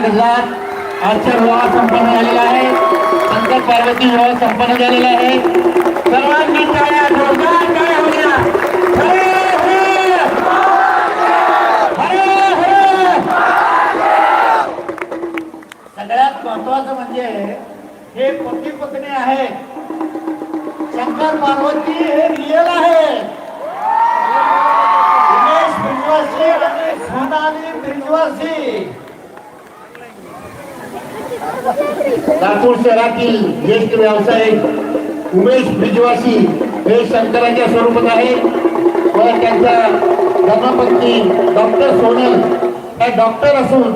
गजरात आजचा विवाह संपन्न झालेला आहे. शंकर पार्वती विवाह संपन्न झालेला आहे. सर्वांनी टाळ्या जोरदार टाळ्या होत्या. हरे हरे हरे हरे. सगळ्यात महत्वाचं म्हणजे हे पती पत्नी आहे. शंकर पार्वती हे रिअल आहे. उमेश ब्रिजवासी आणि सोनाली ब्रिजवासी लातूर शहरातील ज्येष्ठ व्यावसायिक उमेश ब्रिजवासी हे शंकराच्या स्वरूपात आहे व त्यांचा धर्मपत्नी डॉक्टर सोनल हे डॉक्टर असून